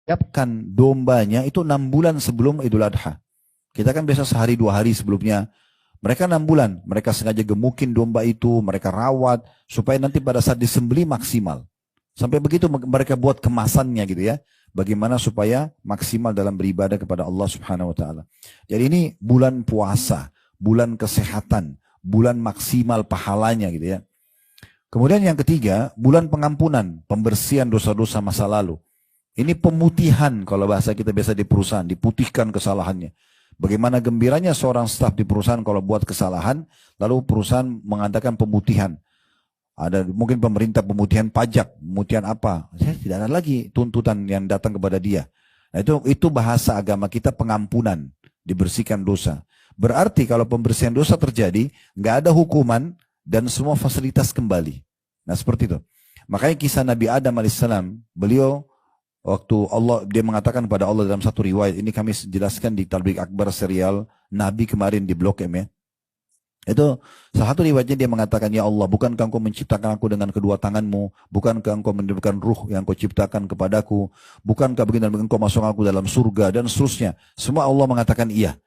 Siapkan dombanya itu 6 bulan sebelum Idul Adha. Kita kan biasa sehari 2 hari sebelumnya. Mereka 6 bulan. Mereka sengaja gemukin domba itu, mereka rawat supaya nanti pada saat disembeli maksimal. Sampai begitu mereka buat kemasannya gitu ya. Bagaimana supaya maksimal dalam beribadah kepada Allah Subhanahu wa taala. Jadi ini bulan puasa, bulan kesehatan, bulan maksimal pahalanya gitu ya. Kemudian yang ketiga, bulan pengampunan, pembersihan dosa-dosa masa lalu. Ini pemutihan kalau bahasa kita biasa di perusahaan, diputihkan kesalahannya. Bagaimana gembiranya seorang staf di perusahaan kalau buat kesalahan, lalu perusahaan mengadakan pemutihan. Ada mungkin pemerintah pemutihan pajak, pemutihan apa? Tidak ada lagi tuntutan yang datang kepada dia. Nah, itu bahasa agama kita pengampunan, dibersihkan dosa. Berarti kalau pembersihan dosa terjadi, nggak ada hukuman dan semua fasilitas kembali. Nah seperti itu. Makanya kisah Nabi Adam alaihissalam, beliau waktu dia mengatakan kepada Allah dalam satu riwayat, ini kami jelaskan di Tabligh Akbar serial Nabi kemarin di Blok M ya. Itu salah satu riwayatnya dia mengatakan, ya Allah, bukankah engkau menciptakan aku dengan kedua tanganmu? Bukankah engkau meniupkan ruh yang kau ciptakan kepadaku? Bukankah begini dan engkau masuk aku dalam surga? Dan seterusnya. Semua Allah mengatakan iya.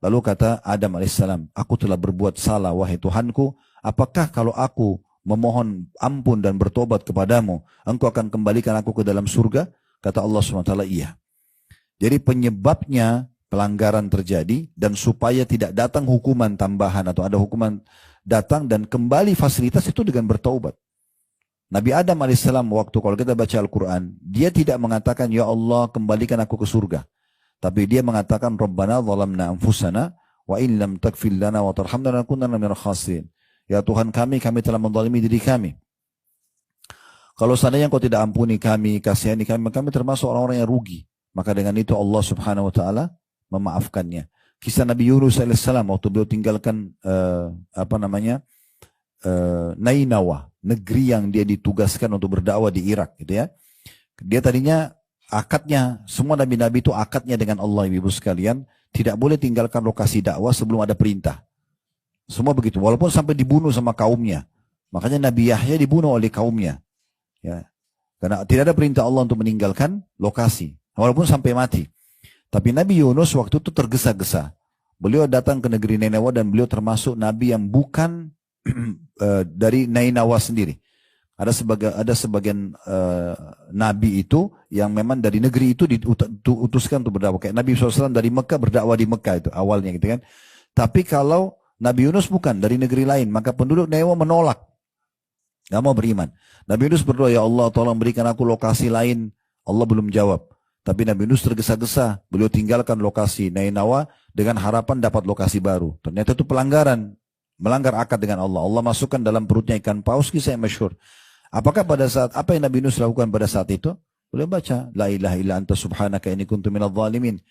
Lalu kata Adam alaihissalam, aku telah berbuat salah wahai Tuhanku. Apakah kalau aku memohon ampun dan bertobat kepadamu, engkau akan kembalikan aku ke dalam surga? Kata Allah SWT, iya. Jadi penyebabnya pelanggaran terjadi dan supaya tidak datang hukuman tambahan atau ada hukuman datang dan kembali fasilitas itu dengan bertaubat. Nabi Adam alaihissalam waktu kalau kita baca Al-Quran, dia tidak mengatakan, ya Allah kembalikan aku ke surga. Tapi dia mengatakan, Rabbana zalamna anfusana wa in lam taghfir lana wa tarhamna lanakunanna minal khasirin. Ya Tuhan kami telah menzalimi diri kami. Kalau seandainya engkau tidak ampuni kami, kasihani kami, kami termasuk orang-orang yang rugi. Maka dengan itu Allah Subhanahu wa taala memaafkannya. Kisah Nabi Yunus alaihissalam waktu beliau tinggalkan Nainawa, negeri yang dia ditugaskan untuk berdakwah di Irak gitu ya. Dia tadinya akadnya, semua nabi-nabi itu akadnya dengan Allah ibu sekalian, tidak boleh tinggalkan lokasi dakwah sebelum ada perintah. Semua begitu, walaupun sampai dibunuh sama kaumnya. Makanya Nabi Yahya dibunuh oleh kaumnya. Ya, karena tidak ada perintah Allah untuk meninggalkan lokasi, walaupun sampai mati. Tapi Nabi Yunus waktu itu tergesa-gesa. Beliau datang ke negeri Nainawa dan beliau termasuk Nabi yang bukan dari Nainawa sendiri. Ada sebagian Nabi itu yang memang dari negeri itu diutuskan untuk berdakwah. Kayak Nabi SAW dari Mekah berdakwah di Mekah itu awalnya gitu kan. Tapi kalau Nabi Yunus bukan dari negeri lain, maka penduduk Nainawa menolak. Gak mau beriman. Nabi Yunus berdoa, ya Allah tolong berikan aku lokasi lain. Allah belum jawab. Tapi Nabi Yunus tergesa-gesa. Beliau tinggalkan lokasi Nainawa dengan harapan dapat lokasi baru. Ternyata itu pelanggaran. Melanggar akad dengan Allah. Allah masukkan dalam perutnya ikan paus, kisah yang masyhur. Apakah pada saat, apa yang Nabi Yunus lakukan pada saat itu? Beliau baca, La ilaha illa anta subhanaka inni kuntu minadh dhalimin.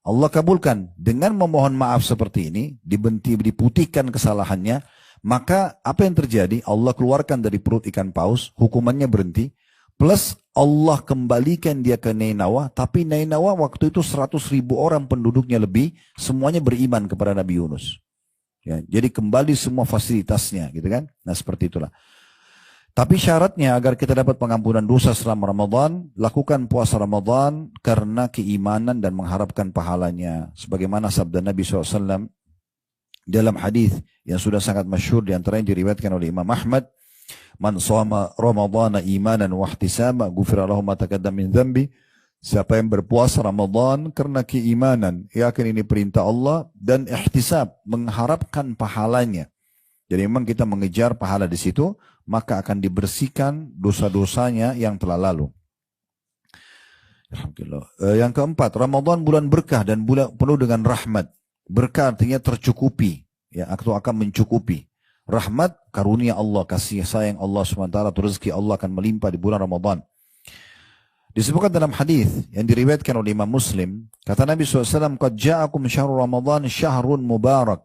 Allah kabulkan. Dengan memohon maaf seperti ini, diputihkan kesalahannya, maka apa yang terjadi? Allah keluarkan dari perut ikan paus, hukumannya berhenti, plus Allah kembalikan dia ke Nainawa, tapi Nainawa waktu itu 100.000 orang penduduknya lebih, semuanya beriman kepada Nabi Yunus. Ya, jadi kembali semua fasilitasnya, gitu kan? Nah seperti itulah. Tapi syaratnya agar kita dapat pengampunan dosa selama Ramadan, lakukan puasa Ramadan karena keimanan dan mengharapkan pahalanya. Sebagaimana sabda Nabi SAW dalam hadis yang sudah sangat masyhur, di antaranya diriwayatkan oleh Imam Ahmad, man shoma ramadhana imanan wa ihtisaba ghufira lahu ma taqaddama min dzambi. Siapa yang berpuasa Ramadan karena keimanan, yakin ini perintah Allah, dan ihtisab, mengharapkan pahalanya. Jadi memang kita mengejar pahala di situ, maka akan dibersihkan dosa-dosanya yang telah lalu. Alhamdulillah. Yang keempat, Ramadan bulan berkah dan bulan penuh dengan rahmat. Berkah artinya tercukupi, ya, atau akan mencukupi. Rahmat, karunia Allah, kasih sayang Allah SWT, rezeki Allah akan melimpah di bulan Ramadan. Disebutkan dalam hadis yang diriwayatkan oleh Imam Muslim, kata Nabi SAW, qad ja'akum syahrul Ramadan syahrun mubarak.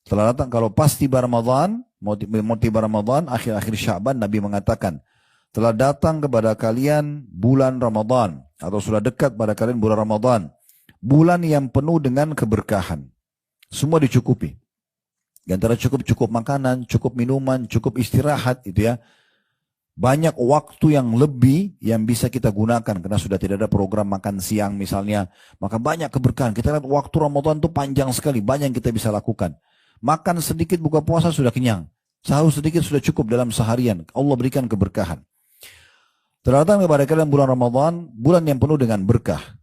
Telah datang, kalau pas tiba Ramadan, mau tiba Ramadan, akhir-akhir Sya'ban, Nabi mengatakan, telah datang kepada kalian bulan Ramadan, atau sudah dekat pada kalian bulan Ramadan. Bulan yang penuh dengan keberkahan. Semua dicukupi. Di antara cukup makanan, cukup minuman, cukup istirahat, itu ya. Banyak waktu yang lebih yang bisa kita gunakan karena sudah tidak ada program makan siang misalnya. Maka banyak keberkahan. Kita lihat waktu Ramadan itu panjang sekali, banyak yang kita bisa lakukan. Makan sedikit buka puasa sudah kenyang. Sahur sedikit sudah cukup dalam seharian. Allah berikan keberkahan. Terdatang kepada kalian bulan Ramadan, bulan yang penuh dengan berkah.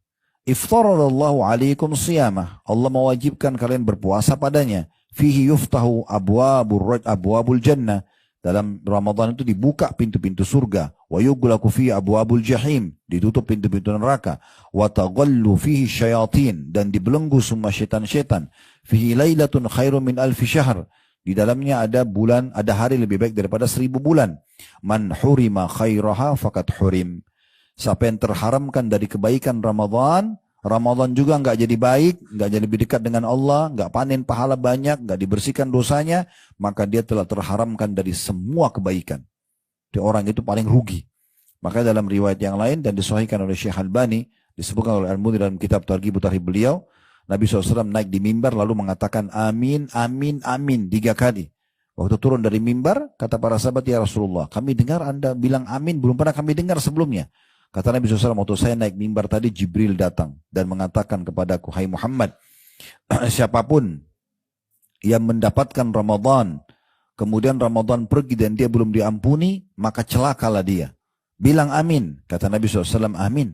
Iftaradallahu alaikum siyamah. Allah mewajibkan kalian berpuasa padanya. Fihi yuftahu abwabul jannah. Dalam Ramadan itu dibuka pintu-pintu surga. Wa yughlaqu fihi abwabul jahim. Ditutup pintu-pintu neraka. Wa taghallu fihi syayatin. Dan dibelenggu semua syaitan-syaitan. Fihi lailatun khairum min alfi syahr. Di dalamnya ada bulan, ada hari lebih baik daripada 1000 bulan. Man hurima khairaha fakat hurim. Siapa yang terharamkan dari kebaikan Ramadan, Ramadan juga nggak jadi baik, nggak jadi lebih dekat dengan Allah, nggak panen pahala banyak, nggak dibersihkan dosanya, maka dia telah terharamkan dari semua kebaikan. Di orang itu paling rugi. Maka dalam riwayat yang lain dan disahihkan oleh Syekh Albani, disebutkan oleh Al-Mudhir dalam kitab Targhib Tarhib beliau, Nabi SAW naik di mimbar lalu mengatakan amin, amin, amin 3 kali. Waktu turun dari mimbar, kata para sahabat, ya Rasulullah, kami dengar Anda bilang amin, belum pernah kami dengar sebelumnya. Kata Nabi SAW, waktu saya naik mimbar tadi, Jibril datang dan mengatakan kepadaku, hai Muhammad, siapapun yang mendapatkan Ramadan, kemudian Ramadan pergi dan dia belum diampuni, maka celakalah dia. Bilang amin. Kata Nabi SAW, amin.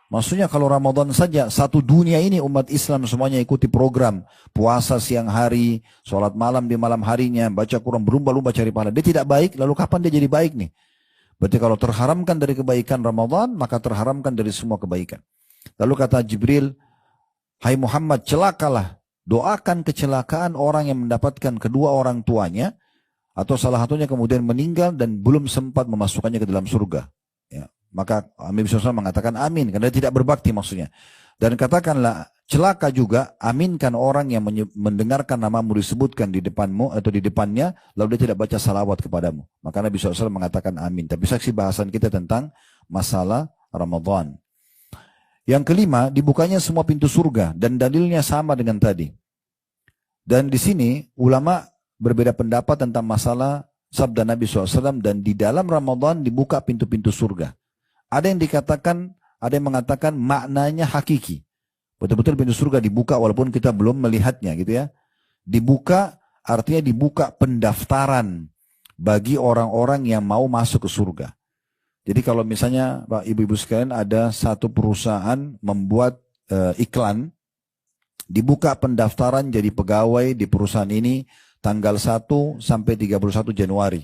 Maksudnya kalau Ramadan saja, satu dunia ini umat Islam semuanya ikuti program. Puasa siang hari, sholat malam di malam harinya, baca Quran, berlumba-lumba cari pahala. Dia tidak baik, lalu kapan dia jadi baik nih? Berarti kalau terharamkan dari kebaikan Ramadan, maka terharamkan dari semua kebaikan. Lalu kata Jibril, hai Muhammad, celakalah. Doakan kecelakaan orang yang mendapatkan kedua orang tuanya, atau salah satunya kemudian meninggal dan belum sempat memasukkannya ke dalam surga. Ya. Maka Nabi SAW mengatakan amin, karena dia tidak berbakti maksudnya. Dan katakanlah, celaka juga, aminkan orang yang mendengarkan namamu disebutkan di depanmu atau di depannya, lalu dia tidak baca salawat kepadamu. Maka Nabi SAW mengatakan amin. Tapi saksi bahasan kita tentang masalah Ramadan. Yang kelima, dibukanya semua pintu surga dan dalilnya sama dengan tadi. Dan di sini ulama berbeda pendapat tentang masalah sabda Nabi SAW dan di dalam Ramadan dibuka pintu-pintu surga. Ada yang dikatakan, ada yang mengatakan maknanya hakiki. Betul-betul pintu surga dibuka walaupun kita belum melihatnya gitu ya. Dibuka artinya dibuka pendaftaran bagi orang-orang yang mau masuk ke surga. Jadi kalau misalnya Pak Ibu-Ibu sekalian ada satu perusahaan membuat iklan, dibuka pendaftaran jadi pegawai di perusahaan ini tanggal 1 sampai 31 Januari.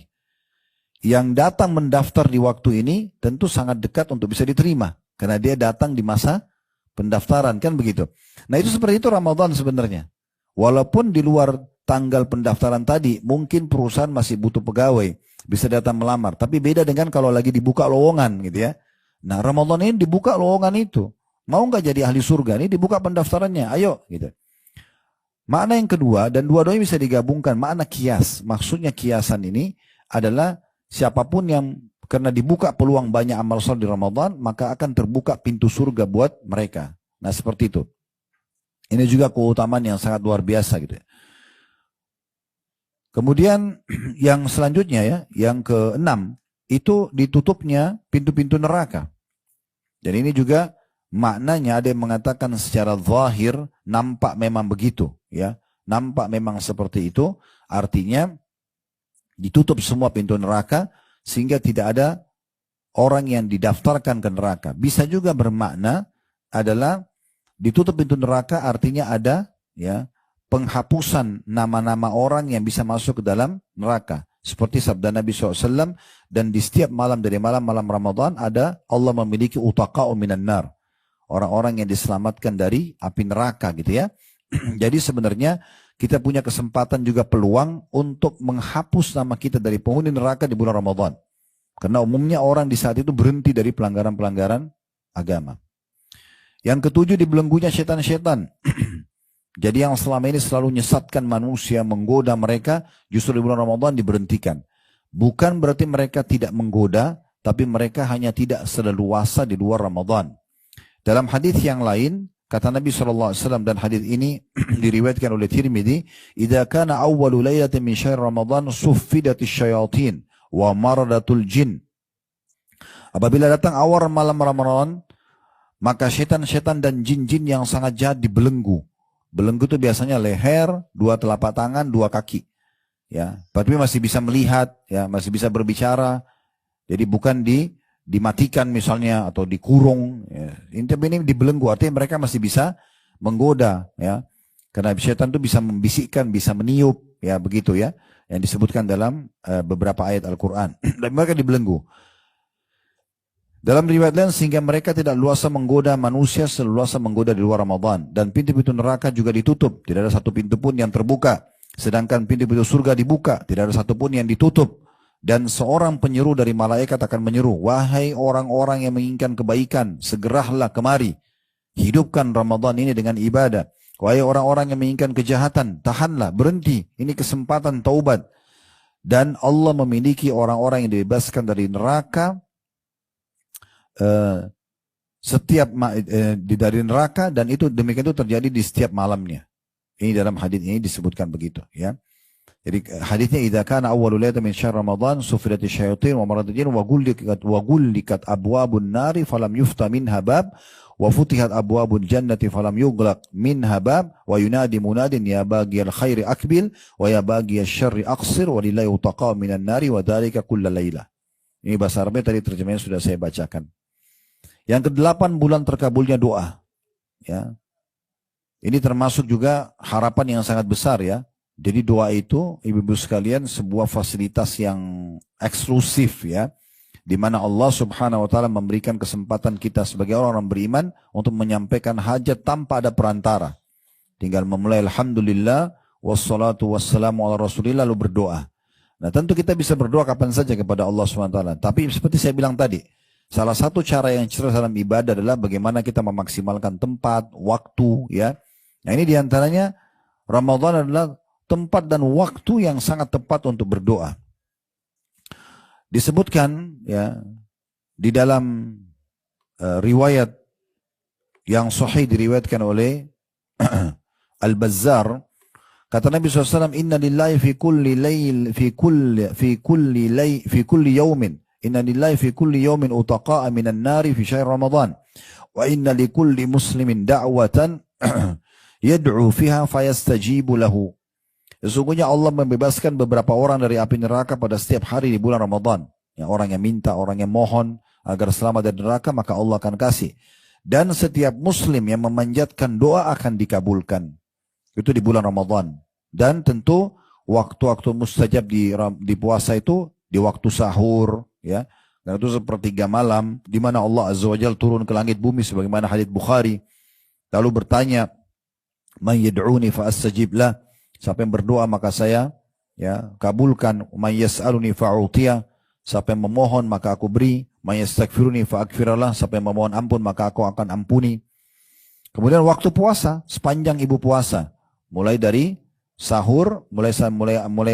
Yang datang mendaftar di waktu ini tentu sangat dekat untuk bisa diterima. Karena dia datang di masa pendaftaran, kan begitu. Nah itu seperti itu Ramadan sebenarnya. Walaupun di luar tanggal pendaftaran tadi, mungkin perusahaan masih butuh pegawai, bisa datang melamar. Tapi beda dengan kalau lagi dibuka lowongan gitu ya. Nah Ramadan ini dibuka lowongan itu. Mau nggak jadi ahli surga? Ini dibuka pendaftarannya, ayo gitu. Makna yang kedua, dan dua-duanya bisa digabungkan, makna kias. Maksudnya kiasan ini adalah siapapun yang karena dibuka peluang banyak amal soleh di Ramadan, maka akan terbuka pintu surga buat mereka. Nah seperti itu. Ini juga keutamaan yang sangat luar biasa gitu ya. Kemudian yang selanjutnya ya, yang keenam, itu ditutupnya pintu-pintu neraka. Dan ini juga maknanya ada yang mengatakan secara zahir, nampak memang begitu. Ya, nampak memang seperti itu, artinya ditutup semua pintu neraka, sehingga tidak ada orang yang didaftarkan ke neraka. Bisa juga bermakna adalah ditutup pintu neraka artinya ada ya penghapusan nama-nama orang yang bisa masuk ke dalam neraka. Seperti sabda Nabi SAW, dan di setiap malam dari malam-malam Ramadan ada Allah memiliki utaqa'u minan nar. Orang-orang yang diselamatkan dari api neraka gitu ya. Jadi sebenarnya kita punya kesempatan juga peluang untuk menghapus nama kita dari penghuni neraka di bulan Ramadan. Karena umumnya orang di saat itu berhenti dari pelanggaran-pelanggaran agama. Yang ketujuh, dibelenggunya setan-setan. Jadi yang selama ini selalu menyesatkan manusia, menggoda mereka, justru di bulan Ramadan diberhentikan. Bukan berarti mereka tidak menggoda, tapi mereka hanya tidak seleluasa di luar Ramadan. Dalam hadis yang lain, kata Nabi SAW, dan hadis ini diriwayatkan oleh Tirmidzi, "Idza kana awwalu lailatin min syahr Ramadan suffidatis syayatin wa maradatul jin." Apabila datang awal malam Ramadan, maka setan-setan dan jin-jin yang sangat jahat dibelenggu. Belenggu itu biasanya leher, 2 telapak tangan, 2 kaki. Ya, tapi masih bisa melihat, ya, masih bisa berbicara. Jadi bukan dimatikan misalnya atau dikurung. Ya. Ini dibelenggu, artinya mereka masih bisa menggoda. Ya, karena setan itu bisa membisikkan, bisa meniup, ya begitu ya. Yang disebutkan dalam beberapa ayat Al-Quran. Dan mereka dibelenggu. Dalam riwayat lain, sehingga mereka tidak luasa menggoda manusia seluasa menggoda di luar Ramadan. Dan pintu-pintu neraka juga ditutup. Tidak ada satu pintu pun yang terbuka. Sedangkan pintu-pintu surga dibuka. Tidak ada satu pun yang ditutup. Dan seorang penyeru dari malaikat akan menyeru, wahai orang-orang yang menginginkan kebaikan, segeralah kemari. Hidupkan Ramadan ini dengan ibadah. Wahai orang-orang yang menginginkan kejahatan, tahanlah, berhenti. Ini kesempatan taubat. Dan Allah memiliki orang-orang yang dibebaskan dari neraka, dari neraka, dan itu demikian itu terjadi di setiap malamnya. Ini dalam hadis ini disebutkan begitu, ya. Jadi hadisnya idza kana awwalul lailati min syahr ramadan sufilati syayatin wa maradul jin wa gullikat abwabun nari falam yufta minha bab wa futihat abwabul jannati falam yughlaq minha bab wa yunadi munadin ya baghiyal khairi akbil wa ya baghiyasy syarri aqsir wa lillahi utaqa minan nari wa dzalika kullal lailah. Ini bahasa Arabnya, tadi terjemahnya sudah saya bacakan. Yang ke-8 bulan terkabulnya doa. Ya. Ini termasuk juga harapan yang sangat besar ya. Jadi doa itu, ibu-ibu sekalian, sebuah fasilitas yang eksklusif ya. Di mana Allah Subhanahu wa taala memberikan kesempatan kita sebagai orang beriman untuk menyampaikan hajat tanpa ada perantara. Tinggal memulai alhamdulillah wassalatu wassalamu ala rasulillah lalu berdoa. Nah, tentu kita bisa berdoa kapan saja kepada Allah Subhanahu wa taala. Tapi seperti saya bilang tadi, salah satu cara yang cerdas dalam ibadah adalah bagaimana kita memaksimalkan tempat, waktu, ya. Nah, ini diantaranya Ramadan adalah tempat dan waktu yang sangat tepat untuk berdoa. Disebutkan, ya, di dalam riwayat yang sahih diriwayatkan oleh Al-Bazzar, kata Nabi SAW, Inna lillahi fi kulli yawmin. Inna lillahi fi kulli yawmin utaqa'a minan nari fi syahr Ramadan. Wa inna li kulli muslimin da'watan yad'u fiha fayastajibu lahu. Sesungguhnya Allah membebaskan beberapa orang dari api neraka pada setiap hari di bulan Ramadan. Ya, orang yang minta, orang yang mohon agar selamat dari neraka, maka Allah akan kasih. Dan setiap muslim yang memanjatkan doa akan dikabulkan. Itu di bulan Ramadan. Dan tentu waktu-waktu mustajab di puasa itu di waktu sahur, ya. Dan itu sepertiga malam di mana Allah Azza wa Jalla turun ke langit bumi sebagaimana hadits Bukhari. Lalu bertanya, "Man yad'uni fa astajib lah." Siapa yang berdoa maka saya, ya, kabulkan. "Man yas'aluni fa a'tiya." Siapa yang memohon maka aku beri. "Man yastaghfiruni fa aghfirlah." Siapa yang memohon ampun maka aku akan ampuni. Kemudian waktu puasa, sepanjang ibu puasa, mulai dari sahur, mulai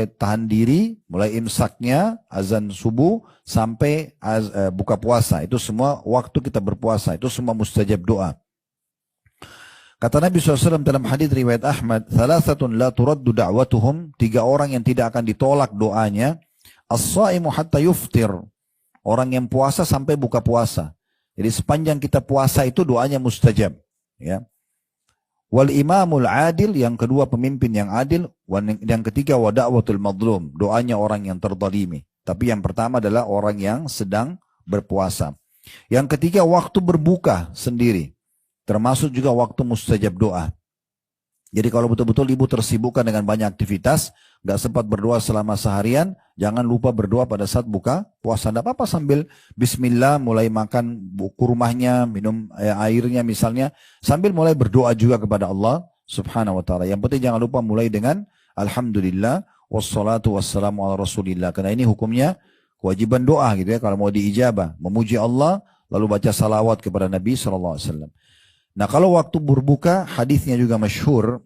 tahan diri, mulai imsaknya, azan subuh, sampai buka puasa. Itu semua waktu kita berpuasa. Itu semua mustajab doa. Kata Nabi SAW dalam hadis riwayat Ahmad, "Thalathatun la turaddu da'watuhum." 3 orang yang tidak akan ditolak doanya. As-shaimu hatta yuftir. Orang yang puasa sampai buka puasa. Jadi sepanjang kita puasa itu doanya mustajab. Ya. Wal imamul adil, yang kedua pemimpin yang adil, yang ketiga wa da'watul madlum, doanya orang yang terzalimi. Tapi yang pertama adalah orang yang sedang berpuasa. Yang ketiga waktu berbuka sendiri, termasuk juga waktu mustajab doa. Jadi kalau betul-betul ibu tersibukkan dengan banyak aktivitas, gak sempat berdoa selama seharian, jangan lupa berdoa pada saat buka puasa. Tidak apa-apa sambil bismillah mulai makan kurmahnya, minum airnya misalnya, sambil mulai berdoa juga kepada Allah Subhanahu wa taala. Yang penting jangan lupa mulai dengan alhamdulillah wassalatu wassalamu ala rasulillah. Karena ini hukumnya kewajiban doa gitu ya, kalau mau diijabah, memuji Allah lalu baca salawat kepada Nabi sallallahu alaihi wasallam. Nah, kalau waktu berbuka, hadisnya juga masyhur,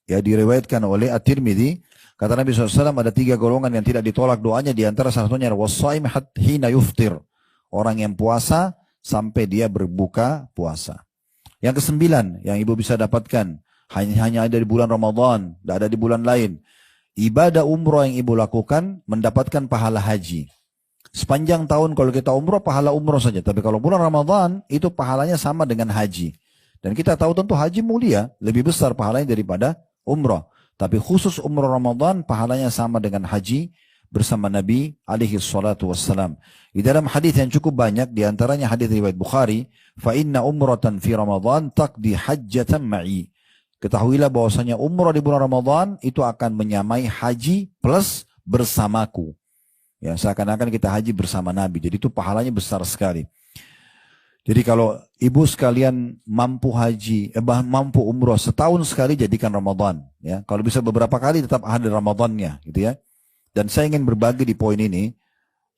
ya, diriwayatkan oleh At-Tirmidzi. Kata Nabi SAW, ada 3 golongan yang tidak ditolak doanya, di antara salah satunya was-shaim hina yuftir, orang yang puasa sampai dia berbuka puasa. Yang ke-9 yang ibu bisa dapatkan hanya ada di bulan Ramadan, tidak ada di bulan lain. Ibadah umroh yang ibu lakukan mendapatkan pahala haji. Sepanjang tahun kalau kita umroh, pahala umroh saja. Tapi kalau bulan Ramadan, itu pahalanya sama dengan haji. Dan kita tahu tentu haji mulia, lebih besar pahalanya daripada umroh. Tapi khusus umroh Ramadan, pahalanya sama dengan haji bersama Nabi alaihi salatu wassalam. Di dalam hadis yang cukup banyak, di antaranya hadis riwayat Bukhari, fa inna umratan fi Ramadan taqdi hajjatan ma'i. Ketahuilah bahwasanya umrah di bulan Ramadan itu akan menyamai haji plus bersamaku. Ya, seakan-akan kita haji bersama Nabi. Jadi itu pahalanya besar sekali. Jadi kalau ibu sekalian mampu haji, mampu umrah setahun sekali, jadikan Ramadan. Ya, kalau bisa beberapa kali tetap ada Ramadannya, gitu ya. Dan saya ingin berbagi di poin ini.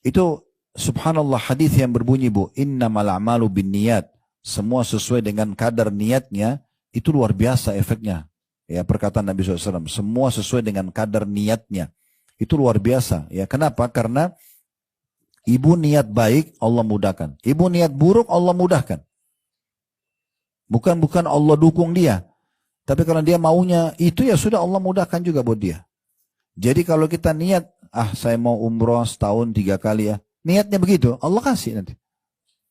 Itu subhanallah hadis yang berbunyi, Bu, innamal a'malu binniyat. Semua sesuai dengan kadar niatnya. Itu luar biasa efeknya. Ya, perkataan Nabi SAW. Semua sesuai dengan kadar niatnya. Itu luar biasa. Ya, kenapa? Karena ibu niat baik, Allah mudahkan. Ibu niat buruk, Allah mudahkan. Bukan Allah dukung dia. Tapi kalau dia maunya itu, ya sudah, Allah mudahkan juga buat dia. Jadi kalau kita niat, saya mau umroh setahun 3 kali ya. Niatnya begitu, Allah kasih nanti.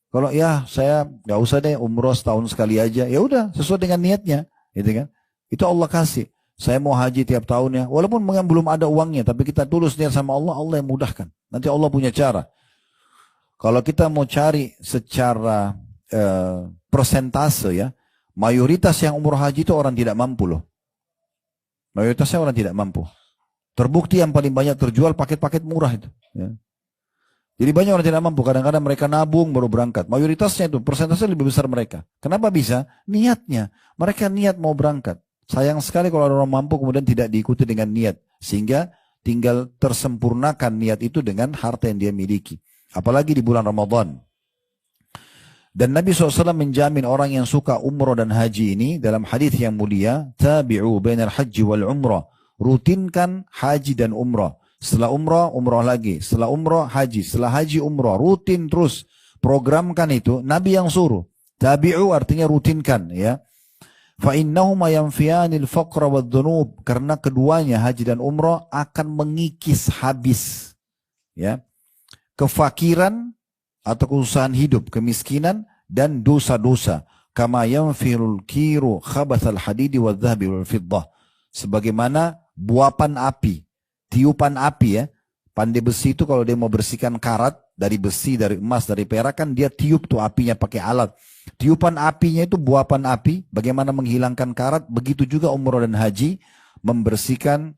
Kalau ya saya gak usah deh umroh setahun sekali aja. Ya udah, sesuai dengan niatnya. Gitu kan? Itu Allah kasih. Saya mau haji tiap tahun ya. Walaupun belum ada uangnya, tapi kita tulus niat sama Allah, Allah yang mudahkan. Nanti Allah punya cara. Kalau kita mau cari secara persentase ya, mayoritas yang umroh haji itu orang tidak mampu loh. Mayoritasnya orang tidak mampu. Terbukti yang paling banyak terjual paket-paket murah itu. Ya. Jadi banyak orang tidak mampu. Kadang-kadang mereka nabung baru berangkat. Mayoritasnya itu, persentase lebih besar mereka. Kenapa bisa? Niatnya. Mereka niat mau berangkat. Sayang sekali kalau orang mampu kemudian tidak diikuti dengan niat. Sehingga tinggal tersempurnakan niat itu dengan harta yang dia miliki. Apalagi di bulan Ramadan. Dan Nabi SAW menjamin orang yang suka umrah dan haji ini dalam hadis yang mulia, tabi'u bainal haji wal umrah. Rutinkan haji dan umrah. Setelah umrah, umrah lagi. Setelah umrah, haji. Setelah haji, umrah. Rutin terus. Programkan itu. Nabi yang suruh. Tabi'u artinya rutinkan ya. فَإِنَّهُمَا يَنْفِيَانِ الْفَقْرَ وَالذُّنُوبِ. Karena keduanya haji dan umrah akan mengikis habis ya kefakiran atau kesusahan hidup, kemiskinan dan dosa-dosa. Kama yanfirul kiru khabathal hadidi wal dhahabi wal fiddah. Sebagaimana buapan api, tiupan api ya. Pandai besi itu kalau dia mau bersihkan karat dari besi, dari emas, dari perak kan dia tiup tuh apinya pakai alat. Tiupan apinya itu buapan api, bagaimana menghilangkan karat, begitu juga umrah dan haji membersihkan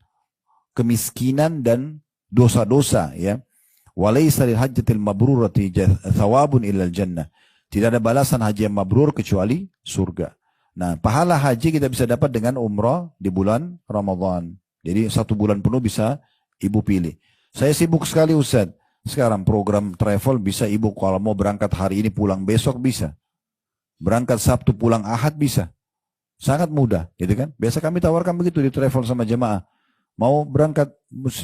kemiskinan dan dosa-dosa ya. Walaysa lil hajjatil mabrurati thawabun illal jannah. Tidak ada balasan haji yang mabrur kecuali surga. Nah, pahala haji kita bisa dapat dengan umrah di bulan Ramadan. Jadi 1 bulan penuh bisa ibu pilih. Saya sibuk sekali Ustaz. Sekarang program travel bisa ibu kalau mau berangkat hari ini pulang besok bisa. Berangkat Sabtu pulang Ahad bisa. Sangat mudah gitu kan. Biasa kami tawarkan begitu di travel sama jemaah. Mau berangkat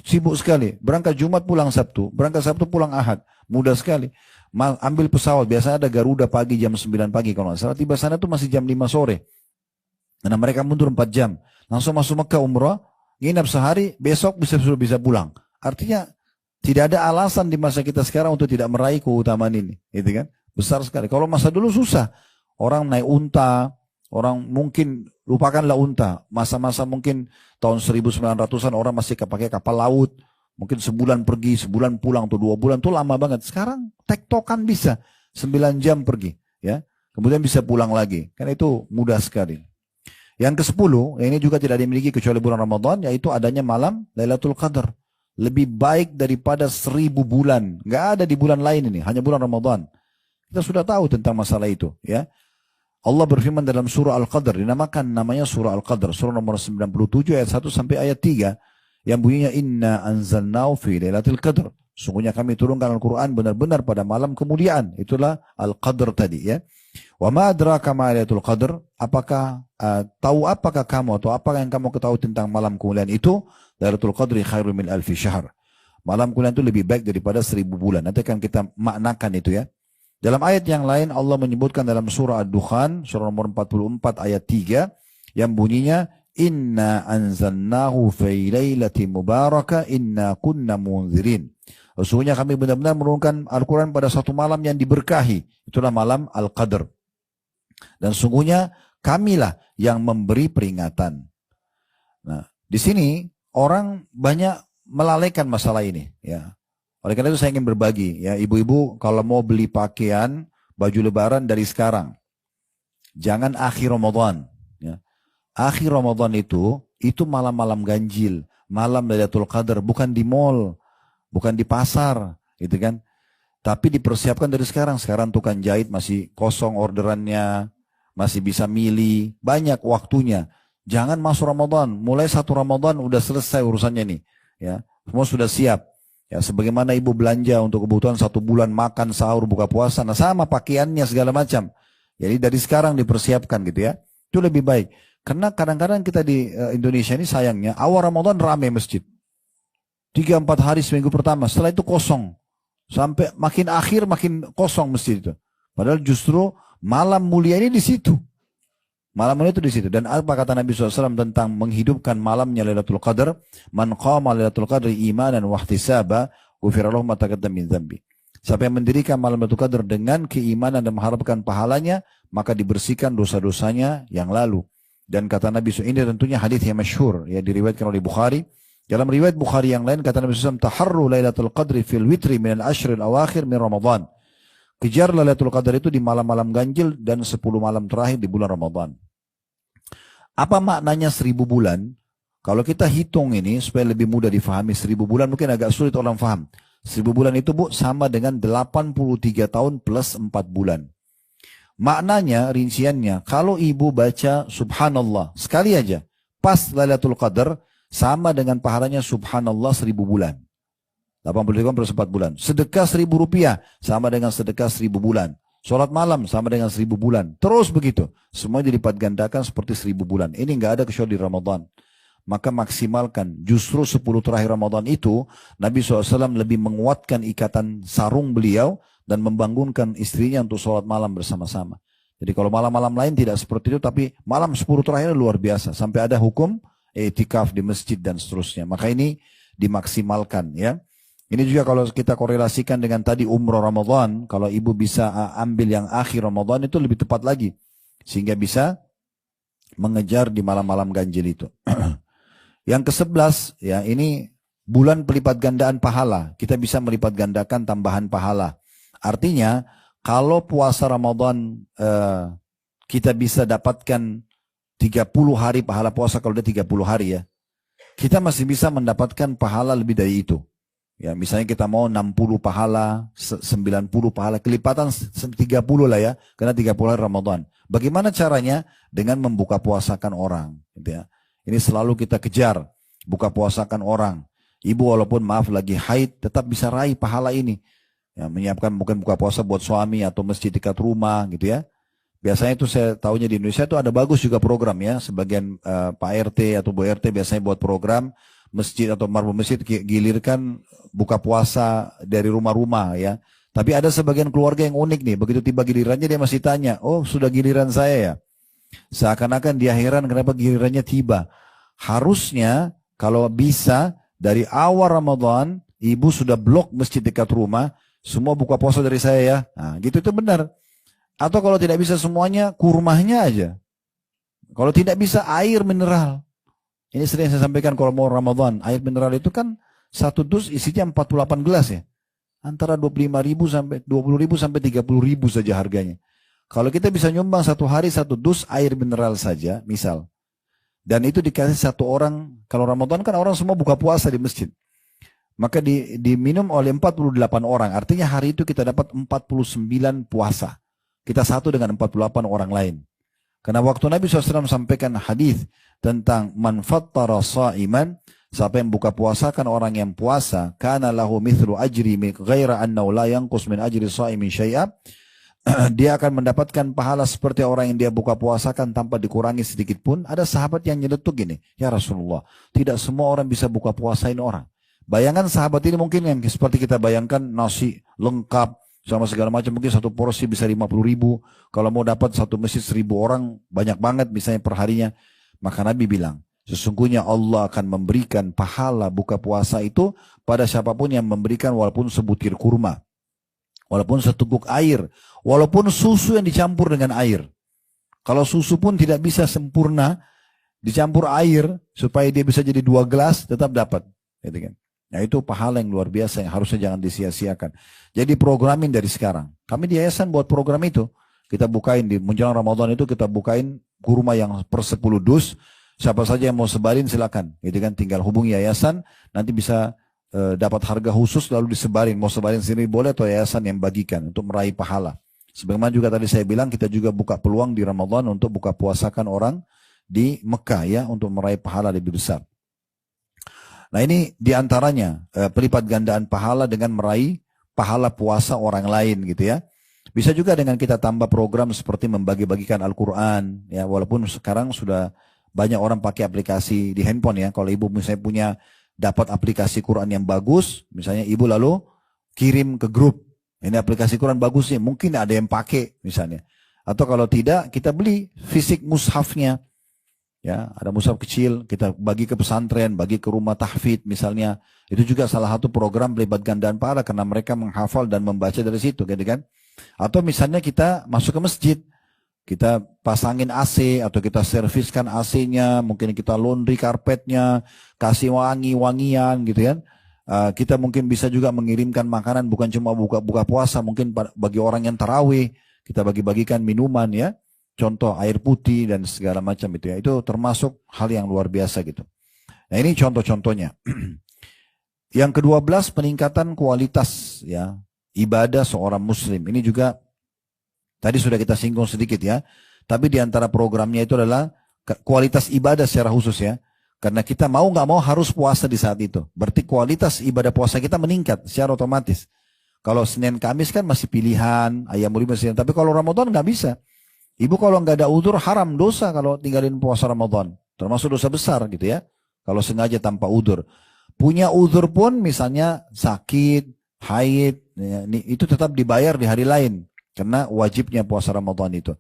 sibuk sekali. Berangkat Jumat pulang Sabtu. Berangkat Sabtu pulang Ahad. Mudah sekali. Ambil pesawat. Biasanya ada Garuda pagi jam 9 pagi. Kalau nggak salah tiba sana tuh masih jam 5 sore. Karena mereka mundur 4 jam. Langsung masuk Mekah umrah. Nginap sehari. Besok sudah bisa pulang. Artinya tidak ada alasan di masa kita sekarang untuk tidak meraih keutamaan ini. Gitu kan? Besar sekali. Kalau masa dulu susah. Orang naik unta. Orang mungkin lupakanlah unta. Masa-masa mungkin tahun 1900-an orang masih pakai kapal laut. Mungkin sebulan pergi, sebulan pulang, tuh 2 bulan tuh lama banget. Sekarang tektokan bisa 9 jam pergi, ya. Kemudian bisa pulang lagi. Karena itu mudah sekali. Yang ke-10, yang ini juga tidak dimiliki kecuali bulan Ramadan, yaitu adanya malam Lailatul Qadar. Lebih baik daripada 1000 bulan. Nggak ada di bulan lain ini, hanya bulan Ramadan. Kita sudah tahu tentang masalah itu, ya. Allah berfirman dalam surah Al-Qadr, dinamakan namanya surah Al-Qadr, surah nomor 97 ayat 1 sampai ayat 3, yang bunyinya inna anzalnahu fi lailatul qadr. Sungguhnya kami turunkan Al-Quran benar-benar pada malam kemuliaan. Itulah Al-Qadr tadi ya. Wa ma adraka ma lailatul qadr? Apakah apakah kamu atau apakah yang kamu ketahui tentang malam kemuliaan itu? Lailatul Qadri khairun min alfi syahr. Malam kemuliaan itu lebih baik daripada 1000 bulan. Nanti akan kita maknakan itu ya. Dalam ayat yang lain Allah menyebutkan dalam surah Ad-Dukhan surah nomor 44 ayat 3 yang bunyinya inna anzalnahu fi lailatin mubarakah inna kunna munzirin. Sesungguhnya kami benar-benar menurunkan Al-Quran pada satu malam yang diberkahi. Itulah malam Al-Qadr. Dan sungguhnya kamilah yang memberi peringatan. Nah, di sini orang banyak melalaikan masalah ini. Ya. Oleh karena itu saya ingin berbagi. Ya, ibu-ibu kalau mau beli pakaian, baju lebaran dari sekarang. Jangan akhir Ramadan. Ya. Akhir Ramadan itu malam-malam ganjil. Malam Lailatul Qadar, bukan di mall. Bukan di pasar, gitu kan. Tapi dipersiapkan dari sekarang. Sekarang tukang jahit masih kosong orderannya, masih bisa milih, banyak waktunya. Jangan masuk Ramadan, mulai 1 Ramadan udah selesai urusannya nih. Ya, semua sudah siap. Ya, sebagaimana ibu belanja untuk kebutuhan 1 bulan makan, sahur, buka puasa, nah sama pakaiannya segala macam. Jadi dari sekarang dipersiapkan gitu ya. Itu lebih baik. Karena kadang-kadang kita di Indonesia ini sayangnya awal Ramadan ramai masjid. 3-4 hari seminggu pertama, setelah itu kosong. Sampai makin akhir makin kosong masjid itu. Padahal justru malam mulia ini di situ. Malam mulia itu di situ. Dan apa kata Nabi SAW tentang menghidupkan malamnya Lailatul Qadar? Man qama Lailatul Qadri imanan wa ihtisaba, ghufira lahu ma taqaddama min dzambi. Siapa yang mendirikan malam Lailatul Qadar dengan keimanan dan mengharapkan pahalanya, maka dibersihkan dosa-dosanya yang lalu. Dan kata Nabi SAW, ini tentunya hadis yang masyhur, ya diriwayatkan oleh Bukhari. Dalam riwayat Bukhari yang lain kata Nabi SAW, taharru Lailatul Qadri fil witri min al-ashril awakhir min Ramadan. Kejar Lailatul Qadar itu di malam-malam ganjil dan 10 malam terakhir di bulan Ramadan. Apa maknanya 1000 bulan? Kalau kita hitung ini supaya lebih mudah difahami, 1000 bulan mungkin agak sulit orang faham. 1000 bulan itu Bu sama dengan 83 tahun plus 4 bulan. Maknanya, rinciannya, kalau ibu baca subhanallah sekali aja, pas Lailatul Qadar, sama dengan pahalanya subhanallah 1000 bulan. 83 plus 4 bulan. Sedekah 1000 rupiah, sama dengan sedekah 1000 bulan. Sholat malam sama dengan 1000 bulan. Terus begitu. Semua dilipat gandakan seperti 1000 bulan. Ini nggak ada kecuali di Ramadan. Maka maksimalkan. Justru 10 terakhir Ramadan itu, Nabi SAW lebih menguatkan ikatan sarung beliau dan membangunkan istrinya untuk sholat malam bersama-sama. Jadi kalau malam-malam lain tidak seperti itu, tapi malam 10 terakhir luar biasa. Sampai ada hukum i'tikaf di masjid dan seterusnya. Maka ini dimaksimalkan ya. Ini juga kalau kita korelasikan dengan tadi umroh Ramadan, kalau ibu bisa ambil yang akhir Ramadan itu lebih tepat lagi. Sehingga bisa mengejar di malam-malam ganjil itu. Yang ke-11 ya, ini bulan pelipat gandaan pahala. Kita bisa melipat gandakan tambahan pahala. Artinya kalau puasa Ramadan kita bisa dapatkan 30 hari pahala puasa kalau dia 30 hari ya. Kita masih bisa mendapatkan pahala lebih dari itu. Ya, misalnya kita mau 60 pahala, 90 pahala, kelipatan 30 lah ya, karena 30 hari Ramadan. Bagaimana caranya? Dengan membuka puasakan orang. Gitu ya. Ini selalu kita kejar, buka puasakan orang. Ibu walaupun maaf lagi haid, tetap bisa raih pahala ini. Ya, menyiapkan mungkin buka puasa buat suami atau masjid dekat rumah gitu ya. Biasanya itu saya tahunya di Indonesia itu ada bagus juga program ya. Sebagian Pak RT atau Bu RT biasanya buat program masjid atau marbu masjid gilirkan buka puasa dari rumah-rumah ya. Tapi ada sebagian keluarga yang unik nih. Begitu tiba gilirannya dia masih tanya, oh sudah giliran saya ya. Seakan-akan dia heran kenapa gilirannya tiba. Harusnya kalau bisa dari awal Ramadan ibu sudah blok masjid dekat rumah. Semua buka puasa dari saya ya. Nah gitu itu benar. Atau kalau tidak bisa semuanya, kurmahnya aja. Kalau tidak bisa air mineral. Ini sering saya sampaikan kalau mau Ramadan. Air mineral itu kan 1 dus isinya 48 gelas ya. Antara 25.000 sampai 20.000 sampai 30.000 saja harganya. Kalau kita bisa nyumbang 1 hari 1 dus air mineral saja, misal. Dan itu dikasih 1 orang. Kalau Ramadan kan orang semua buka puasa di masjid. Maka diminum oleh 48 orang. Artinya hari itu kita dapat 49 puasa. Kita satu dengan 48 orang lain. Karena waktu Nabi SAW sampaikan hadis tentang man fattara sha'iman, siapa yang buka puasakan orang yang puasa, kana lahu mithlu ajri ghaira annahu la yanqus min ajri sha'imin syai'a. Dia akan mendapatkan pahala seperti orang yang dia buka puasakan tanpa dikurangi sedikit pun. Ada sahabat yang nyeletuk gini, ya Rasulullah, tidak semua orang bisa buka puasain orang. Bayangan sahabat ini mungkin yang seperti kita bayangkan nasi lengkap, sama segala macam, mungkin 1 porsi bisa 50.000. Kalau mau dapat 1 masjid 1.000 orang, banyak banget misalnya perharinya. Maka Nabi bilang, Sesungguhnya Allah akan memberikan pahala buka puasa itu pada siapapun yang memberikan walaupun sebutir kurma, walaupun seteguk air, walaupun susu yang dicampur dengan air. Kalau susu pun tidak bisa sempurna, dicampur air supaya dia bisa jadi 2 gelas, tetap dapat. Gitu kan. Nah itu pahala yang luar biasa yang harusnya jangan disia-siakan. Jadi programin dari sekarang. Kami di yayasan buat program itu. Kita bukain di menjelang Ramadan itu, kita bukain kurma yang per 10 dus. Siapa saja yang mau sebarin silakan. Gitu kan, tinggal hubungi yayasan, nanti bisa dapat harga khusus lalu disebarin. Mau sebarin sendiri boleh atau yayasan yang bagikan untuk meraih pahala. Sebagaimana juga tadi saya bilang, kita juga buka peluang di Ramadan untuk buka puasakan orang di Mekah ya, untuk meraih pahala lebih besar. Nah ini diantaranya pelipat gandaan pahala dengan meraih pahala puasa orang lain gitu ya. Bisa juga dengan kita tambah program seperti membagi-bagikan Al-Quran ya, walaupun sekarang sudah banyak orang pakai aplikasi di handphone ya. Kalau ibu misalnya punya dapat aplikasi Quran yang bagus, misalnya ibu lalu kirim ke grup. Ini aplikasi Quran bagus nih, mungkin ada yang pakai misalnya. Atau kalau tidak, kita beli fisik mushafnya. Ya, ada mushaf kecil, kita bagi ke pesantren, bagi ke rumah tahfidz misalnya. Itu juga salah satu program pelipat gandaan pahala karena mereka menghafal dan membaca dari situ, gitu kan? Atau misalnya kita masuk ke masjid, kita pasangin AC atau kita serviskan AC-nya, mungkin kita laundry karpetnya, kasih wangi-wangian gitu kan. Kita mungkin bisa juga mengirimkan makanan bukan cuma buka puasa, mungkin bagi orang yang tarawih, kita bagi-bagikan minuman ya. Contoh air putih dan segala macam itu ya. Itu termasuk hal yang luar biasa gitu. Nah ini contoh-contohnya. Yang ke-12 peningkatan kualitas ya ibadah seorang muslim. Ini juga tadi sudah kita singgung sedikit ya. Tapi di antara programnya itu adalah kualitas ibadah secara khusus ya. Karena kita mau nggak mau harus puasa di saat itu. Berarti kualitas ibadah puasa kita meningkat secara otomatis. Kalau Senin Kamis kan masih pilihan, ayam ulima Senin. Tapi kalau Ramadan nggak bisa. Ibu kalau nggak ada udzur haram dosa kalau tinggalin puasa Ramadan. Termasuk dosa besar gitu ya. Kalau sengaja tanpa udzur. Punya udzur pun misalnya sakit, haid, ya, itu tetap dibayar di hari lain. Karena wajibnya puasa Ramadan itu.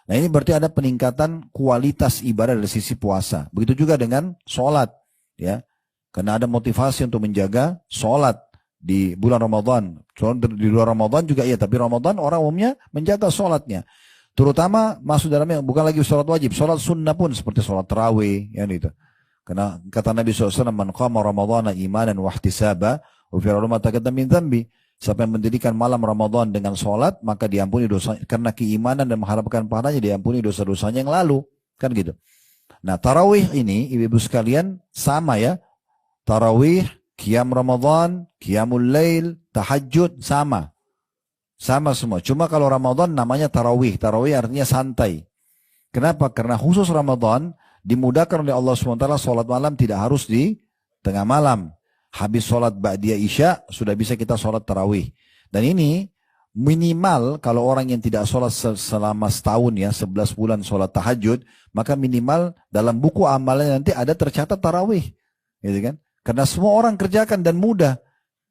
Nah ini berarti ada peningkatan kualitas ibadah dari sisi puasa. Begitu juga dengan sholat. Ya. Karena ada motivasi untuk menjaga sholat di bulan Ramadan. Di luar Ramadan juga iya. Tapi Ramadan orang umumnya menjaga sholatnya. Terutama masuk dalamnya bukan lagi sholat wajib, sholat sunnah pun seperti sholat tarawih, ya itu. Karena kata Nabi SAW, "Man qama Ramadhana imanan wa ihtisaba, ghufira lahu ma taqaddama min dhanbi." Siapa yang mendirikan malam Ramadan dengan sholat, maka diampuni dosa karena keimanan dan mengharapkan pahalanya, diampuni dosa-dosanya yang lalu, kan gitu. Nah, tarawih ini ibu-ibu sekalian sama ya. Tarawih, qiyam Ramadan, qiyamul lail, tahajud sama. Sama semua. Cuma kalau Ramadan namanya tarawih. Tarawih artinya santai. Kenapa? Karena khusus Ramadan dimudahkan oleh Allah SWT sholat malam tidak harus di tengah malam. Habis sholat ba'diyah isya sudah bisa kita sholat tarawih. Dan ini minimal kalau orang yang tidak sholat selama setahun ya 11 bulan sholat tahajud, maka minimal dalam buku amalannya nanti ada tercatat tarawih. Gitu kan? Karena semua orang kerjakan dan mudah.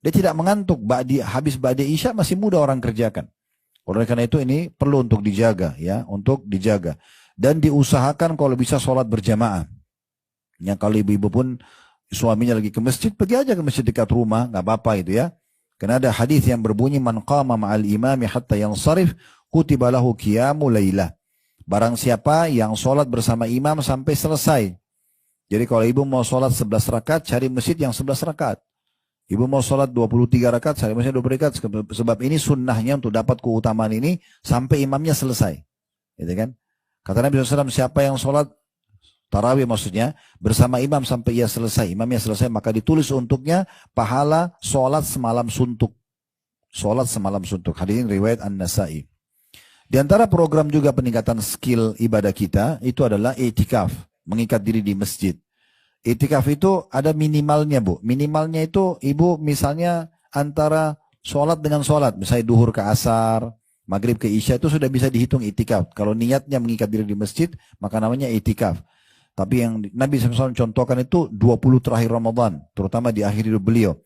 Dia tidak mengantuk, habis ba'diyah isya masih mudah orang kerjakan. Oleh karena itu ini perlu untuk dijaga ya, untuk dijaga. Dan diusahakan kalau bisa sholat berjamaah. Ya kalau ibu-ibu pun suaminya lagi ke masjid, pergi aja ke masjid dekat rumah, nggak apa-apa itu ya. Karena ada hadis yang berbunyi man qama ma'al imami hatta yansarif kutiba lahu qiyamu lailah. Barang siapa yang sholat bersama imam sampai selesai. Jadi kalau ibu mau sholat 11 rakaat, cari masjid yang 11 rakaat. Ibu mau sholat 23 rakaat, saya misalnya 20 rakaat, sebab ini sunnahnya untuk dapat keutamaan ini sampai imamnya selesai. Gitu kan? Kata Nabi SAW, siapa yang sholat tarawih maksudnya bersama imam sampai ia selesai, imamnya selesai, maka ditulis untuknya pahala sholat semalam suntuk. Sholat semalam suntuk. Hadis ini riwayat An-Nasai. Di antara program juga peningkatan skill ibadah kita itu adalah i'tikaf, mengikat diri di masjid. I'tikaf itu ada minimalnya bu. Minimalnya itu ibu misalnya antara sholat dengan sholat. Misalnya duhur ke asar, maghrib ke isya itu sudah bisa dihitung i'tikaf. Kalau niatnya mengikat diri di masjid maka namanya i'tikaf. Tapi yang Nabi SAW contohkan itu 20 terakhir Ramadan. Terutama di akhir hidup beliau.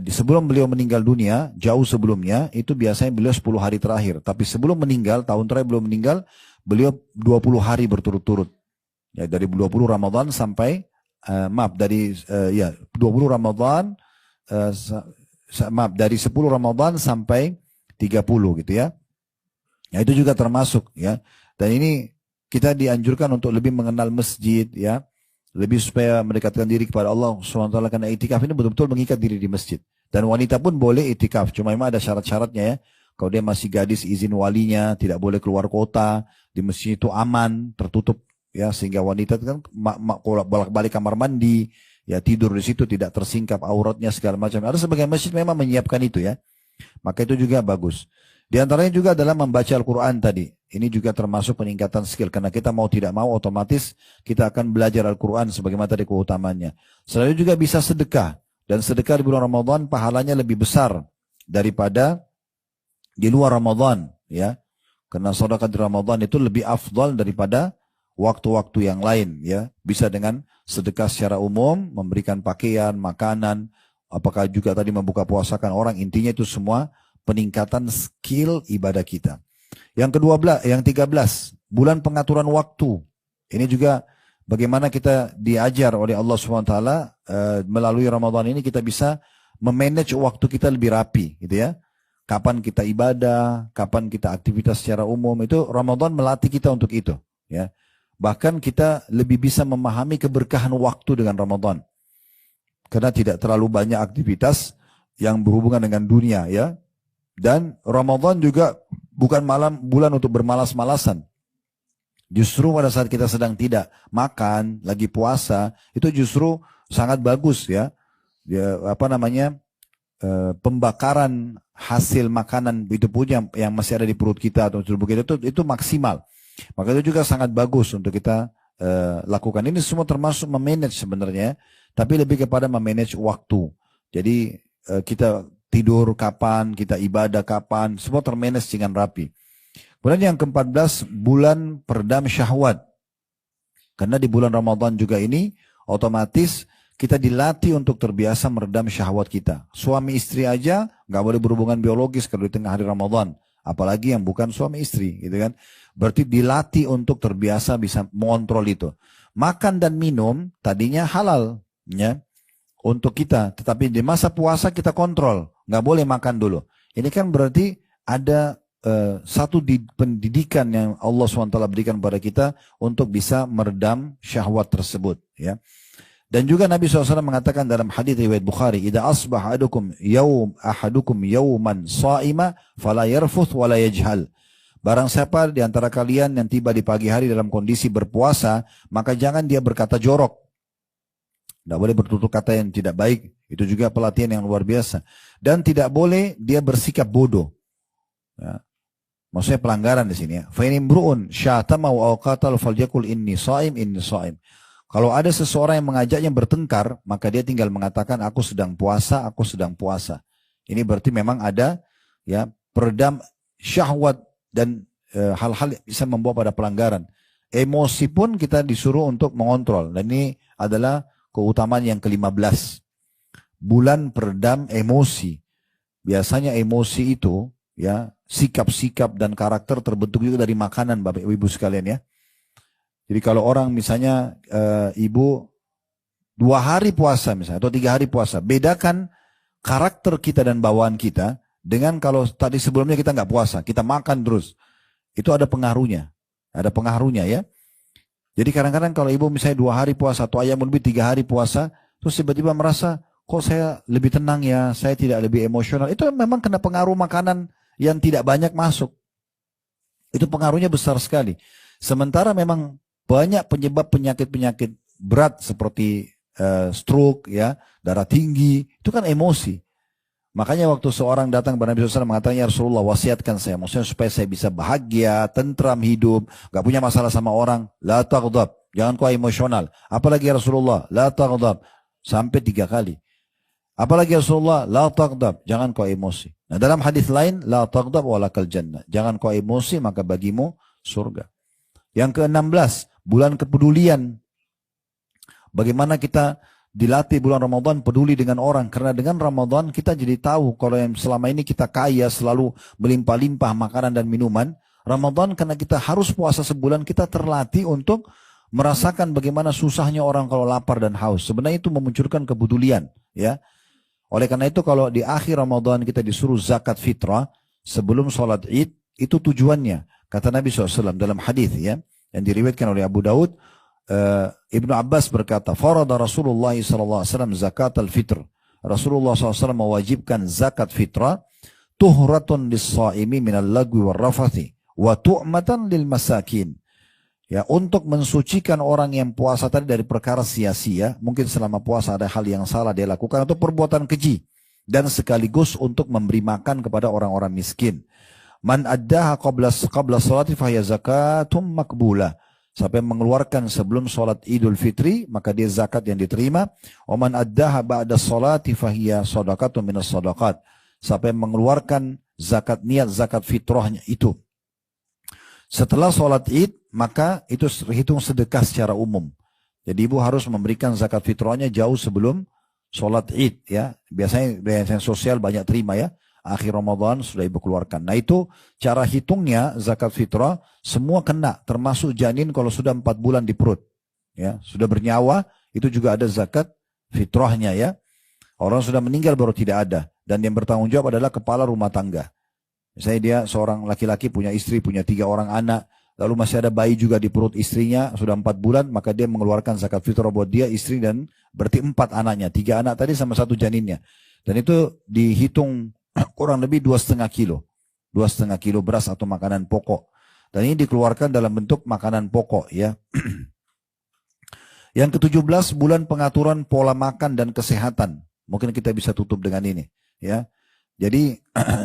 Sebelum beliau meninggal dunia, jauh sebelumnya itu biasanya beliau 10 hari terakhir. Tapi sebelum meninggal, tahun terakhir belum meninggal, beliau 20 hari berturut-turut. Ya, dari 20 Ramadan sampai dari 20 Ramadan dari 10 Ramadan sampai 30 gitu ya. Ya itu juga termasuk ya. Dan ini kita dianjurkan untuk lebih mengenal masjid ya. Lebih supaya mendekatkan diri kepada Allah SWT, karena itikaf ini betul-betul mengikat diri di masjid. Dan wanita pun boleh itikaf, cuma memang ada syarat-syaratnya ya. Kalau dia masih gadis, izin walinya, tidak boleh keluar kota, di masjid itu aman, tertutup ya, sehingga wanita kan bolak-balik kamar mandi, ya tidur di situ tidak tersingkap auratnya segala macam. Ada sebagian masjid memang menyiapkan itu ya. Maka itu juga bagus. Di antaranya juga adalah membaca Al-Quran tadi. Ini juga termasuk peningkatan skill. Karena kita mau tidak mau otomatis kita akan belajar Al-Quran sebagaimana tadi keutamannya. Selalu juga bisa sedekah. Dan sedekah di bulan Ramadan pahalanya lebih besar daripada di luar Ramadan. Ya. Karena sedekah di Ramadan itu lebih afdal daripada waktu-waktu yang lain. Ya. Bisa dengan sedekah secara umum, memberikan pakaian, makanan, apakah juga tadi membuka puasakan orang. Intinya itu semua peningkatan skill ibadah kita. Yang yang 13, bulan pengaturan waktu. Ini juga bagaimana kita diajar oleh Allah SWT melalui Ramadan ini kita bisa memanage waktu kita lebih rapi, gitu ya. Kapan kita ibadah, kapan kita aktivitas secara umum, itu Ramadan melatih kita untuk itu, ya. Bahkan kita lebih bisa memahami keberkahan waktu dengan Ramadan. Karena tidak terlalu banyak aktivitas yang berhubungan dengan dunia, ya. Dan Ramadan juga bukan bulan untuk bermalas-malasan. Justru pada saat kita sedang tidak makan, lagi puasa, itu justru sangat bagus ya. Pembakaran hasil makanan itu pun yang masih ada di perut kita atau tubuh kita itu maksimal. Maka itu juga sangat bagus untuk kita lakukan. Ini semua termasuk memanage sebenarnya, tapi lebih kepada memanage waktu. Jadi kita tidur kapan, kita ibadah kapan, semua termanage dengan rapi. Kemudian yang ke-14, bulan peredam syahwat. Karena di bulan Ramadan juga ini, otomatis kita dilatih untuk terbiasa meredam syahwat kita. Suami istri aja nggak boleh berhubungan biologis kalau di tengah hari Ramadan. Apalagi yang bukan suami istri, gitu kan. Berarti dilatih untuk terbiasa bisa mengontrol itu. Makan dan minum tadinya halal, ya. Untuk kita, tetapi di masa puasa kita kontrol, nggak boleh makan dulu. Ini kan berarti ada satu pendidikan yang Allah SWT berikan kepada kita untuk bisa meredam syahwat tersebut. Ya. Dan juga Nabi SAW mengatakan dalam hadis riwayat Bukhari, "Idza asbah ahadukum yawman sha'ima fala yarfuth wala yajhal." Barang siapa di antara kalian yang tiba di pagi hari dalam kondisi berpuasa, maka jangan dia berkata jorok. Tidak boleh bertutur kata yang tidak baik. Itu juga pelatihan yang luar biasa. Dan tidak boleh dia bersikap bodoh. Ya. Maksudnya pelanggaran di sini ya. Fa'inimru'un syatama wa qatal falyakul inni sha'im inni sha'im. Kalau ada seseorang yang mengajaknya bertengkar, maka dia tinggal mengatakan aku sedang puasa, aku sedang puasa. Ini berarti memang ada ya peredam syahwat dan hal-hal yang bisa membawa pada pelanggaran. Emosi pun kita disuruh untuk mengontrol. Dan ini adalah keutamaan yang ke-15. Bulan peredam emosi. Biasanya emosi itu ya sikap-sikap dan karakter terbentuk juga dari makanan Bapak Ibu sekalian ya. Jadi kalau orang misalnya ibu 2 hari puasa misalnya atau 3 hari puasa, bedakan karakter kita dan bawaan kita dengan kalau tadi sebelumnya kita nggak puasa, kita makan terus. Itu ada pengaruhnya ya. Jadi kadang-kadang kalau ibu misalnya 2 hari puasa atau ayam lebih 3 hari puasa, terus tiba-tiba merasa kok saya lebih tenang ya, saya tidak lebih emosional. Itu memang kena pengaruh makanan yang tidak banyak masuk. Itu pengaruhnya besar sekali. Sementara memang banyak penyebab penyakit-penyakit berat seperti stroke, ya, darah tinggi, itu kan emosi. Makanya waktu seorang datang kepada Nabi SAW mengatakan, ya Rasulullah wasiatkan saya, maksudnya supaya saya bisa bahagia, tentram hidup, gak punya masalah sama orang, la taghdab, jangan kau emosional. Apalagi ya Rasulullah, la taghdab, sampai 3 kali. Apalagi ya Rasulullah, la taghdab, jangan kau emosi. Nah dalam hadis lain, la taghdab walakal jannah, jangan kau emosi maka bagimu surga. Yang ke-16, bulan kepedulian. Bagaimana kita dilatih bulan Ramadan peduli dengan orang. Karena dengan Ramadan kita jadi tahu kalau yang selama ini kita kaya selalu melimpah-limpah makanan dan minuman. Ramadan karena kita harus puasa sebulan kita terlatih untuk merasakan bagaimana susahnya orang kalau lapar dan haus. Sebenarnya itu memunculkan kepedulian, ya. Oleh karena itu kalau di akhir Ramadan kita disuruh zakat fitrah sebelum sholat Id, itu tujuannya. Kata Nabi SAW dalam hadis, ya, yang diriwayatkan oleh Abu Daud, Ibnu Abbas berkata, farada Rasulullah SAW zakat al-fitr. Rasulullah SAW mewajibkan zakat fitrah, tuhratun lis-shaimi minal lagwi wal rafathi, wa tu'matan lil masakin. Ya, untuk mensucikan orang yang puasa tadi dari perkara sia-sia, mungkin selama puasa ada hal yang salah dia lakukan atau perbuatan keji, dan sekaligus untuk memberi makan kepada orang-orang miskin. Man addaha qabla sholati fahiya zakatum makbulah. Siapa yang mengeluarkan sebelum sholat Idul Fitri, maka dia zakat yang diterima. Wa man addaha ba'da sholati fahiya shadaqatun minas shadaqat. Siapa yang mengeluarkan zakat niat zakat fitrahnya itu setelah sholat Id, maka itu terhitung sedekah secara umum. Jadi ibu harus memberikan zakat fitrahnya jauh sebelum sholat Id, ya. Biasanya biaya sosial banyak terima, ya. Akhir Ramadan sudah ibu keluarkan. Nah itu cara hitungnya zakat fitrah semua kena, termasuk janin kalau sudah 4 bulan di perut, ya, sudah bernyawa, itu juga ada zakat fitrahnya, ya. Orang sudah meninggal baru tidak ada, dan yang bertanggung jawab adalah kepala rumah tangga. Misalnya dia seorang laki-laki punya istri, punya 3 orang anak, lalu masih ada bayi juga di perut istrinya, sudah 4 bulan, maka dia mengeluarkan zakat fitrah buat dia, istri, dan berarti 4 anaknya, 3 anak tadi sama 1 janinnya. Dan itu dihitung kurang lebih 2,5 kilo. 2,5 kilo beras atau makanan pokok. Dan ini dikeluarkan dalam bentuk makanan pokok, ya. Yang ke-17, bulan pengaturan pola makan dan kesehatan. Mungkin kita bisa tutup dengan ini, ya. Jadi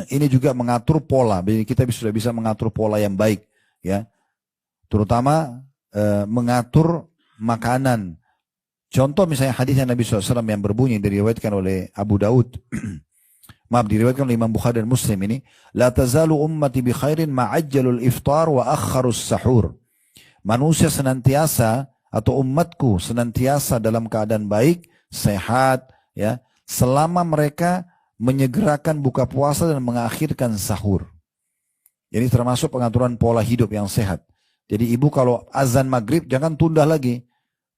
ini juga mengatur pola. Jadi kita sudah bisa mengatur pola yang baik, ya. Terutama mengatur makanan. Contoh misalnya hadisnya Nabi SAW yang berbunyi diriwayatkan oleh Abu Daud. Maaf, diriwayatkan oleh Imam Bukhari dan Muslim ini. La tazalu ummati bi khairin ma'ajjalul iftar wa akharus sahur. Manusia senantiasa atau umatku senantiasa dalam keadaan baik, sehat, ya, selama mereka menyegerakan buka puasa dan mengakhirkan sahur. Jadi termasuk pengaturan pola hidup yang sehat. Jadi ibu kalau azan maghrib jangan tunda lagi.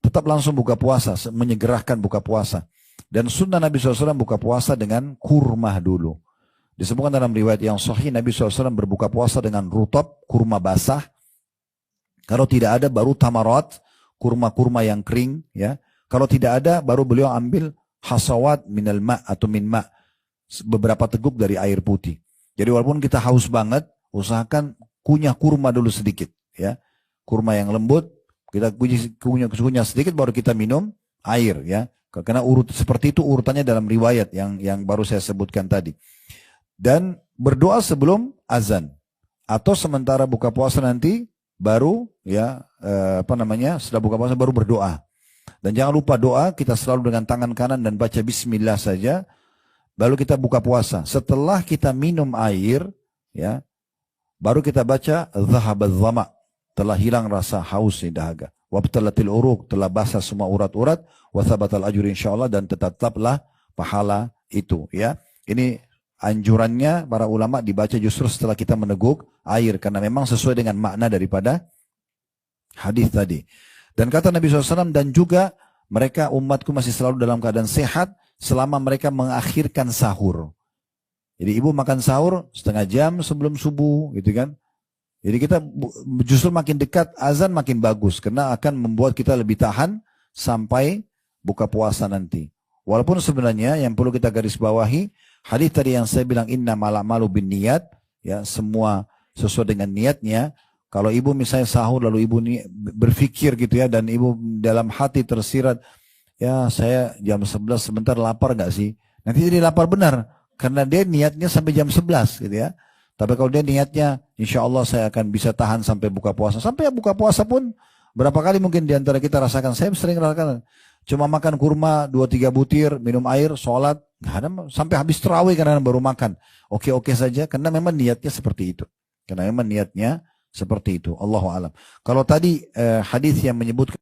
Tetap langsung buka puasa, menyegerakan buka puasa. Dan sunnah Nabi SAW buka puasa dengan kurma dulu. Disebutkan dalam riwayat yang sahih Nabi SAW berbuka puasa dengan rutab, kurma basah. Kalau tidak ada baru tamarat, kurma-kurma yang kering, ya. Kalau tidak ada baru beliau ambil hasawat minal ma' atau min ma', beberapa teguk dari air putih. Jadi walaupun kita haus banget, usahakan kunyah kurma dulu sedikit, ya. Kurma yang lembut, kita kunyah sedikit baru kita minum air, ya. Karena seperti itu urutannya dalam riwayat yang baru saya sebutkan tadi. Dan berdoa sebelum azan atau sementara buka puasa nanti baru, ya, setelah buka puasa baru berdoa. Dan jangan lupa doa kita selalu dengan tangan kanan dan baca bismillah saja. Lalu kita buka puasa. Setelah kita minum air, ya, baru kita baca zahabaz zama, telah hilang rasa haus di dahaga. Wabtalatil uruq, telah basah semua urat-urat. Wathabatal ajur insyaallah, dan tetaplah pahala itu, ya. Ini anjurannya para ulama dibaca justru setelah kita meneguk air, karena memang sesuai dengan makna daripada hadis tadi. Dan kata Nabi SAW, dan juga mereka umatku masih selalu dalam keadaan sehat selama mereka mengakhirkan sahur. Jadi ibu makan sahur setengah jam sebelum subuh, gitu kan. Jadi kita justru makin dekat azan makin bagus, karena akan membuat kita lebih tahan sampai buka puasa nanti. Walaupun sebenarnya yang perlu kita garis bawahi, hadis tadi yang saya bilang innamal a'malu binniyat, ya, semua sesuai dengan niatnya. Kalau ibu misalnya sahur lalu ibu berpikir gitu, ya, dan ibu dalam hati tersirat, ya saya jam 11 sebentar lapar nggak sih? Nanti jadi lapar benar, karena dia niatnya sampai jam 11 gitu, ya. Tapi kalau dia niatnya, insya Allah saya akan bisa tahan sampai buka puasa. Sampai buka puasa pun, berapa kali mungkin diantara kita rasakan, saya sering rasakan, cuma makan kurma 2-3 butir, minum air, sholat, nggak ada, sampai habis tarawih karena baru makan. Oke-oke saja, karena memang niatnya seperti itu. Karena memang niatnya seperti itu. Allahu a'lam. Kalau tadi hadis yang menyebutkan